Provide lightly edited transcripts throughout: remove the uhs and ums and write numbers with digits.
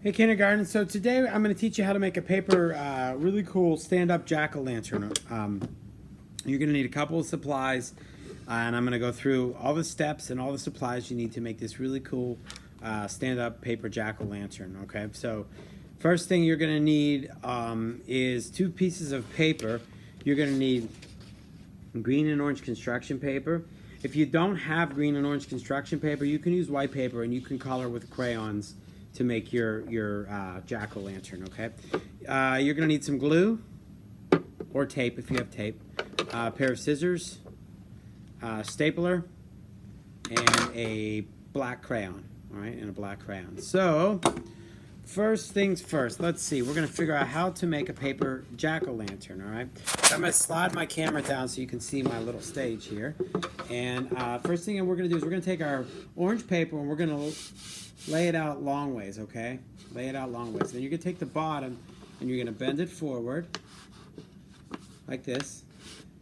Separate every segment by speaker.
Speaker 1: Hey kindergarten, so today I'm going to teach you how to make a paper really cool stand-up jack-o'-lantern. You're going to need a couple of supplies, and I'm going to go through all the steps and all the supplies you need to make this really cool stand-up paper jack-o'-lantern. Okay, so first thing you're going to need is 2 pieces of paper. You're going to need green and orange construction paper. If you don't have green and orange construction paper, you can use white paper and you can color with crayons to make your jack-o'-lantern, okay? You're gonna need some glue or tape if you have tape, a pair of scissors, stapler, and a black crayon, all right, and a black crayon. So, first things first, let's see, we're gonna figure out how to make a paper jack-o'-lantern, all right? So I'm gonna slide my camera down so you can see my little stage here. And first thing we're gonna do is we're gonna take our orange paper and we're gonna lay it out long ways, okay? Lay it out long ways. Then you're gonna take the bottom and you're gonna bend it forward like this,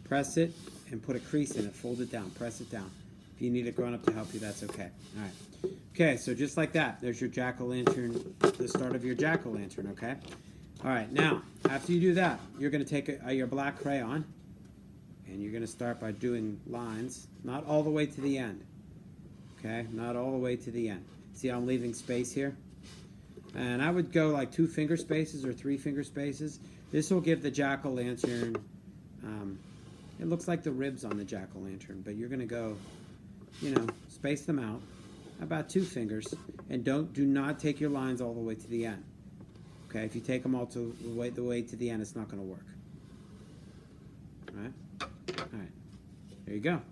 Speaker 1: press it, and put a crease in it. Fold it down, press it down. If you need a grown-up to help you, that's okay. All right. Okay, so just like that, there's your jack-o'-lantern, the start of your jack-o'-lantern, okay? All right, now, after you do that, you're gonna take your black crayon and you're gonna start by doing lines, not all the way to the end, okay? Not all the way to the end. See how I'm leaving space here? And I would go like 2 finger spaces or 3 finger spaces. This will give the jack-o'-lantern, it looks like the ribs on the jack-o'-lantern, but you're gonna go, you know, space them out about 2 fingers, and do not take your lines all the way to the end. Okay, if you take them all the way to the end, it's not gonna work. All right, there you go.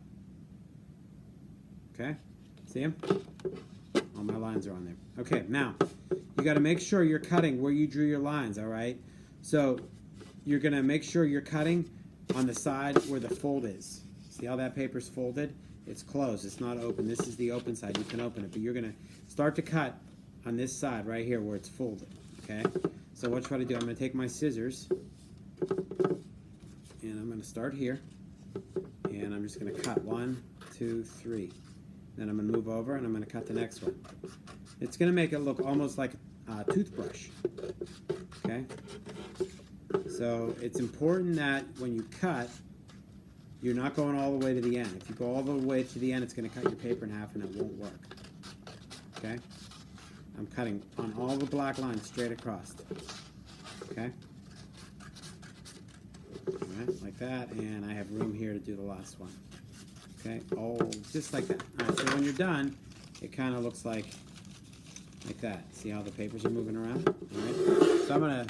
Speaker 1: Okay, see them? All my lines are on there. Okay, now, you gotta make sure you're cutting where you drew your lines, all right? So, you're gonna make sure you're cutting on the side where the fold is. See how that paper's folded? It's closed, it's not open. This is the open side, you can open it, but you're gonna start to cut on this side right here where it's folded, okay? So what try to do, I'm gonna take my scissors, and I'm gonna start here, and I'm just gonna cut 1, 2, 3. Then I'm going to move over and I'm going to cut the next one. It's going to make it look almost like a toothbrush. Okay? So it's important that when you cut, you're not going all the way to the end. If you go all the way to the end, it's going to cut your paper in half and it won't work. Okay? I'm cutting on all the black lines straight across. Okay? Alright, like that, and I have room here to do the last one. Okay, just like that. All right, so when you're done, it kind of looks like that. See how the papers are moving around? All right, so I'm gonna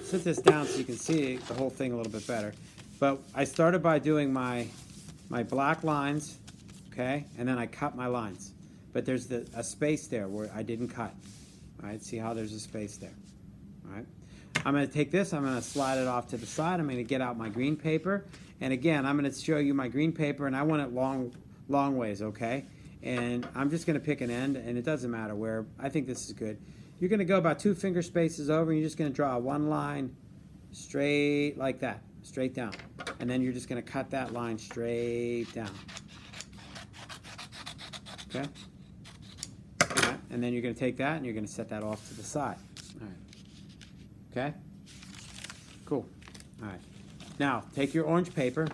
Speaker 1: sit this down so you can see the whole thing a little bit better. But I started by doing my black lines, okay, and then I cut my lines. But there's a space there where I didn't cut. All right, see how there's a space there. All right. I'm going to take this, I'm going to slide it off to the side, I'm going to get out my green paper, and again, I'm going to show you my green paper, and I want it long ways, okay? And I'm just going to pick an end, and it doesn't matter where. I think this is good. You're going to go about 2 finger spaces over, and you're just going to draw one line straight like that, straight down. And then you're just going to cut that line straight down. Okay? All right. And then you're going to take that, and you're going to set that off to the side. All right. Okay? Cool. All right. Now, take your orange paper.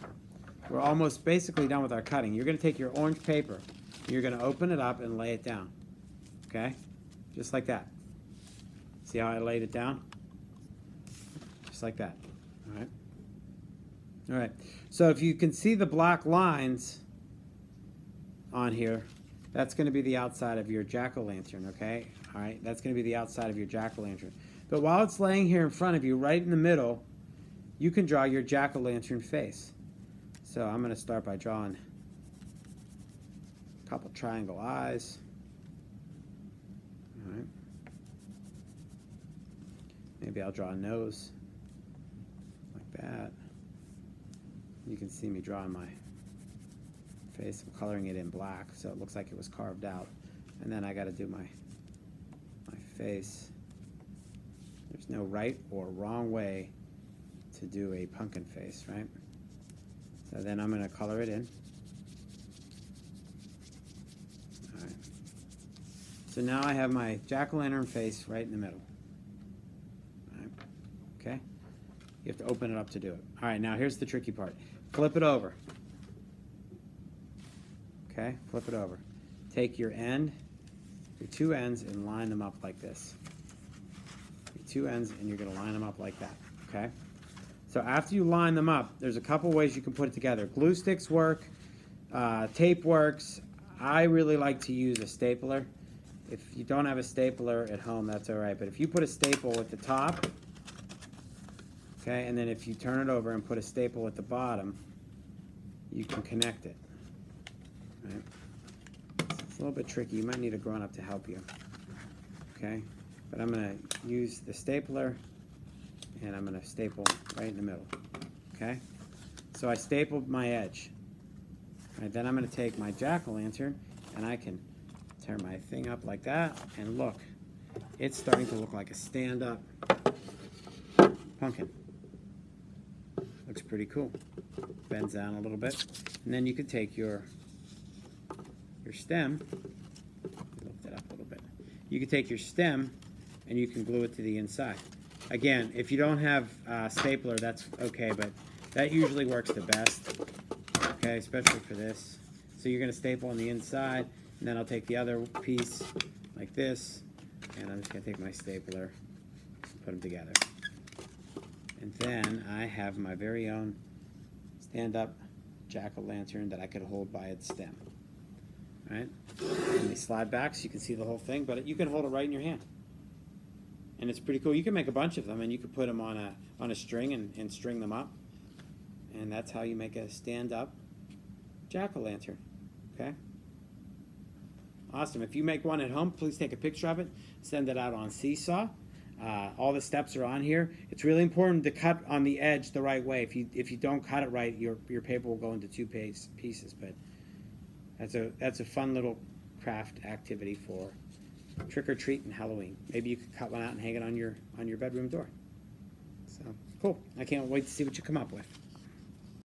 Speaker 1: We're almost basically done with our cutting. You're going to take your orange paper. You're going to open it up and lay it down. Okay? Just like that. See how I laid it down? Just like that. All right? All right. So if you can see the black lines on here, that's going to be the outside of your jack-o'-lantern, okay? All right? That's going to be the outside of your jack-o'-lantern. But while it's laying here in front of you, right in the middle, you can draw your jack-o'-lantern face. So I'm going to start by drawing a couple triangle eyes. All right. Maybe I'll draw a nose like that. You can see me drawing my face. I'm coloring it in black, so it looks like it was carved out. And then I got to do my face. There's no right or wrong way to do a pumpkin face, right? So then I'm going to color it in. All right. So now I have my jack-o'-lantern face right in the middle. okay? You have to open it up to do it. All right, now here's the tricky part. Flip it over. Okay, flip it over. Take your end, your two ends, and line them up like this. Your two ends, and you're gonna line them up like that, okay? So after you line them up, there's a couple ways you can put it together. Glue sticks work, tape works. I really like to use a stapler. If you don't have a stapler at home, that's all right. But if you put a staple at the top, okay, and then if you turn it over and put a staple at the bottom, you can connect it. Right? It's a little bit tricky. You might need a grown-up to help you. Okay, but I'm going to use the stapler, and I'm going to staple right in the middle. Okay, so I stapled my edge. All right, then I'm going to take my jack-o'-lantern, and I can turn my thing up like that, and look, it's starting to look like a stand-up pumpkin. Looks pretty cool. Bends down a little bit, and then you could take your stem, lift it up a little bit. You can take your stem and you can glue it to the inside. Again, if you don't have a stapler, that's okay, but that usually works the best, okay, especially for this. So you're going to staple on the inside, and then I'll take the other piece like this, and I'm just going to take my stapler and put them together. And then I have my very own stand-up jack-o'-lantern that I could hold by its stem. Right? And they slide back so you can see the whole thing, but you can hold it right in your hand. And it's pretty cool. You can make a bunch of them, and you could put them on a string and string them up. And that's how you make a stand-up jack-o'-lantern. Okay? Awesome. If you make one at home, please take a picture of it. Send it out on Seesaw. All the steps are on here. It's really important to cut on the edge the right way. If you don't cut it right, your paper will go into two pieces. But that's a fun little craft activity for trick or treat and Halloween. Maybe you could cut one out and hang it on your bedroom door. So cool. I can't wait to see what you come up with.